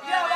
Yeah.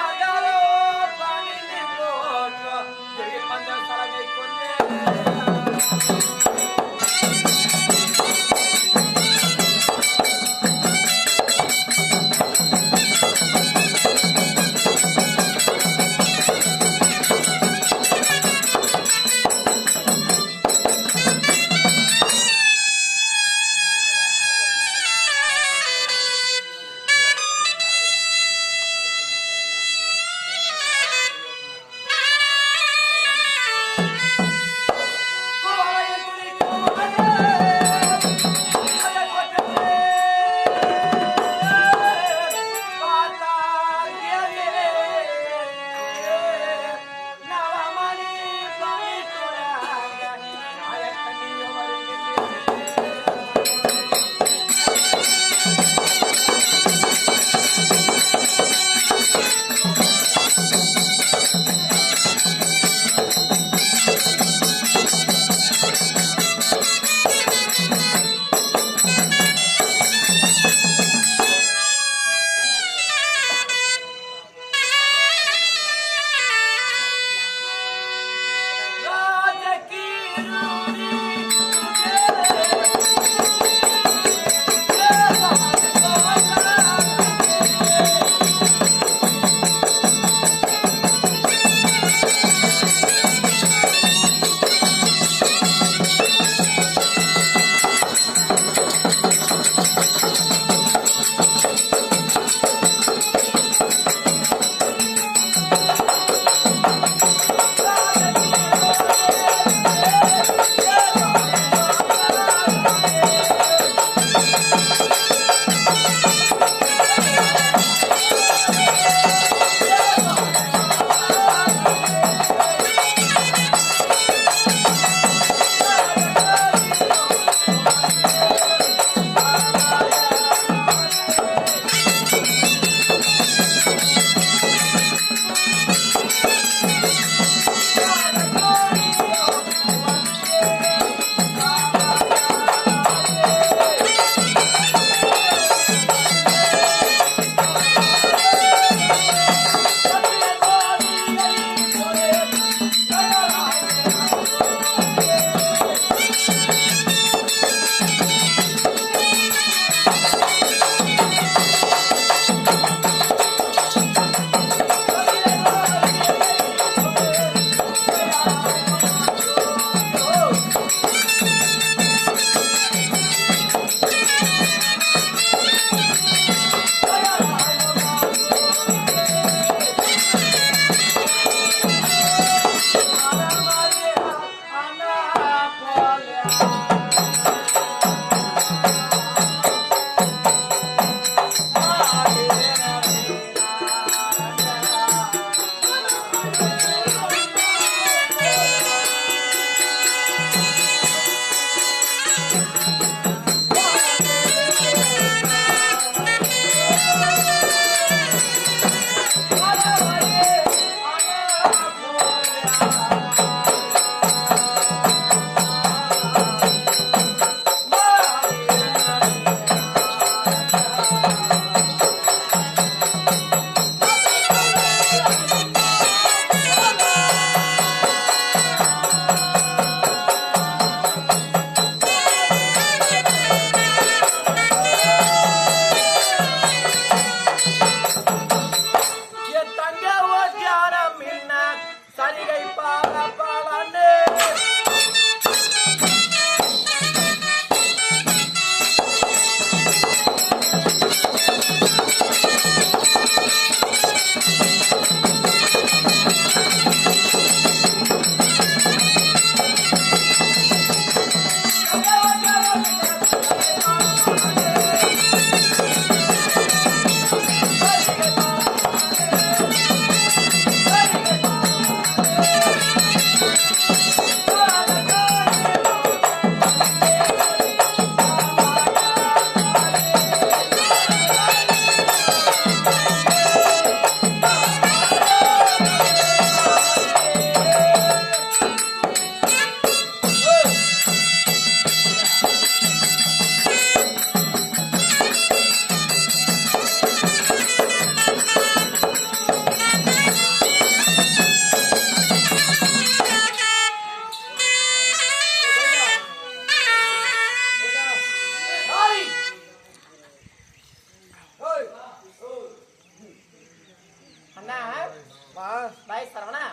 பாய் சரவணா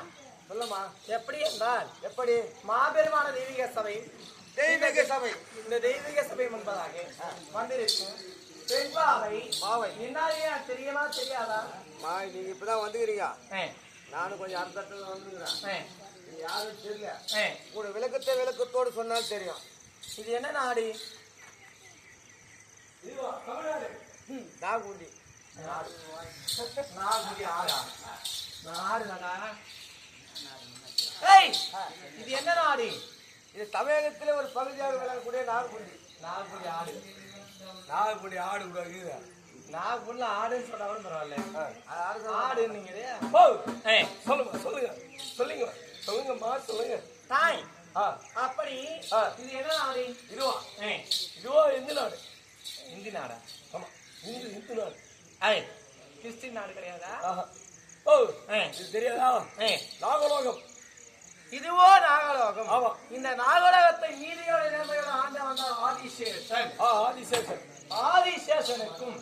சொல்லுமா. எப்படி என்றால் எப்படி? மாபெருமான தெய்வீக சபை இந்த தெய்வீக சபை முன்பதாக வந்திருக்கும் பெண்பாவை என்னாலே தெரியுமா தெரியாதா? நீங்க இப்பதான் வந்துக்கிறீங்க. நானும் கொஞ்சம் அர்த்தத்துல வந்துக்கிறேன். யாரும் தெரியல. கூட விளக்கத்தோடு சொன்னாலும் தெரியும். இது என்ன நாடு? நாகுண்டி. நாகுண்டி ஆடா நாடு இது என்ன நாடு? இது தமிழகத்துல ஒரு பகுதியாக விளங்கக்கூடிய நாகுண்டி. நாகுண்டி ஆடு. நாகுண்டி ஆடு கூட இருக்குது. நாகுண்டி ஆடுன்னு சொன்னா கூட பரவாயில்ல. ஆடு நீங்க சொல்லுங்கம்மா சொல்லுங்க. தாய் அப்படி இது என்ன நாடு? இதுவா இந்து நாடு. இந்தி நாடா? ஆமா, இந்து நாடு. கிறிஸ்டின் நாடு கிடையாதா? இது தெரியாதா? நாகலோகம். இதுவோ நாகலோகம். ஆமா. இந்த நாகலோகத்தை நீதியோட நேர்மையோட ஆண்டவன் தான் ஆதிசேஷன். ஆதிசேஷனுக்கும்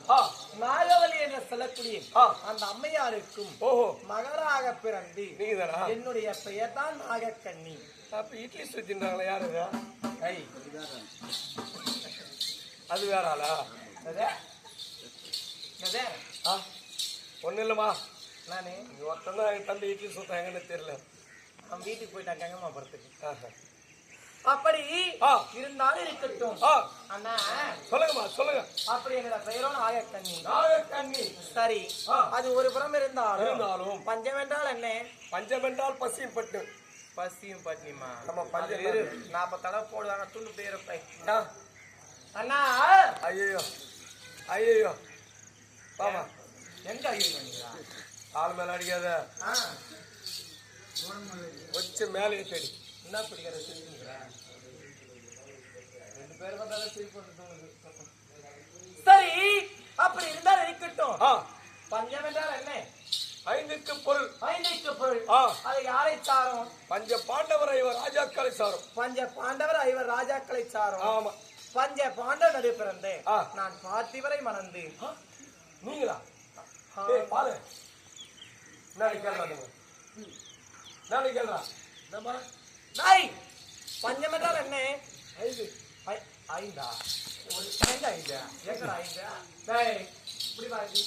நாகவலி என்ற சொல்லக்கூடிய அந்த அம்மையாருக்கும் மகளாக பிறந்து என்னுடைய பெயர் தான் நாகக்கண்ணி. அப்ப இட்லி சுத்தின்றாங்களா? யாரு அது வேற ஆளா? ஒண்ணு இல்லம்மா, நானே ஒருத்தந்தான் எங்க தம்பி இட்லி சுத்தாங்கன்னு தெரியல. அவன் வீட்டுக்கு போயிட்டாங்க கங்கம்மா படத்துக்கு. அப்படி இருந்தாலும் இருக்கட்டும் அண்ணா. சொல்லுங்கம்மா சொல்லுங்க. அப்படி என்னோட பெயரும் நாகக்கண்ணி. நாகக்கண்ணி. சரி, அது ஒரு புறம் இருந்தாலும் பஞ்சம் என்றால் என்ன? பஞ்சம் என்றால் பசியும் பட்டு. பசியும் பட்டினிமா? நம்ம பஞ்சம் 40 தடவை போடுவாங்க துண்டு பேரப்பை. அண்ணா ஐயோ பாமா எங்க ஐயோ பண்ணீங்களா? ஆள் மேல அடிக்காத, வச்சு மேலே தேடி. என்ன பிடிக்கிற சிரிப்புங்கிற? 2 பேர் வந்தாலும் சிரிப்பு. சரி, அப்படி இருந்தால் இருக்கட்டும். பஞ்சம் என்றால் என்ன? 5க்கு பொருள். 5க்கு பொருள். அது யாரை சாரும்? பஞ்ச பாண்டவர் 5 ராஜாக்களை சாரும். பஞ்ச பாண்டவர் 5 ராஜாக்களை சாரும். ஆமா. பஞ்ச பாண்டவர் நடு பிறந்தேன் நான் பார்த்திவரை மணந்து. நீங்களா? பாரு பஞ்சம் என்றால் என்ன? 5 ஐந்தா? ஒரு 5 ஏக்கர் 5. இப்படி பாருங்க.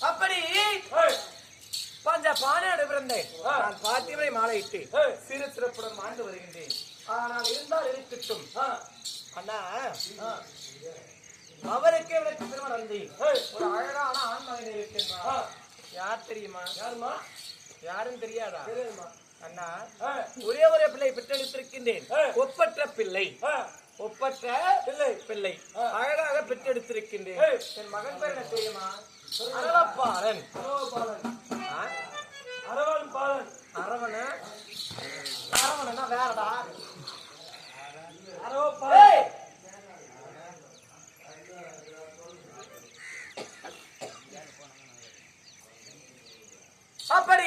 அப்படி பஞ்ச பானை பிறந்தேன் நான் பார்த்திவரை மாலையிட்டு சிறு சிறப்புடன் மாண்டு வருகின்றேன். ஆனால் இருந்தால் இருக்கட்டும் அண்ணா, அவருக்கு எனக்கு திருமணம் நடந்து ஒரு அழகான ஆண்மகன் இருக்கின்றார். யார் தெரியுமா? யாருமா? யாரும் தெரியாதா? அண்ணா, ஒரே ஒரு பிள்ளை பெற்றெடுத்திருக்கின்றேன். ஒப்பற்ற பிள்ளை. பிள்ளை அழகாக பெற்றெடுத்திருக்கின்றேன். என் மகன் பேர் என்ன தெரியுமா? அரவப்பாளன். அரவணனா வேறடா. அப்படி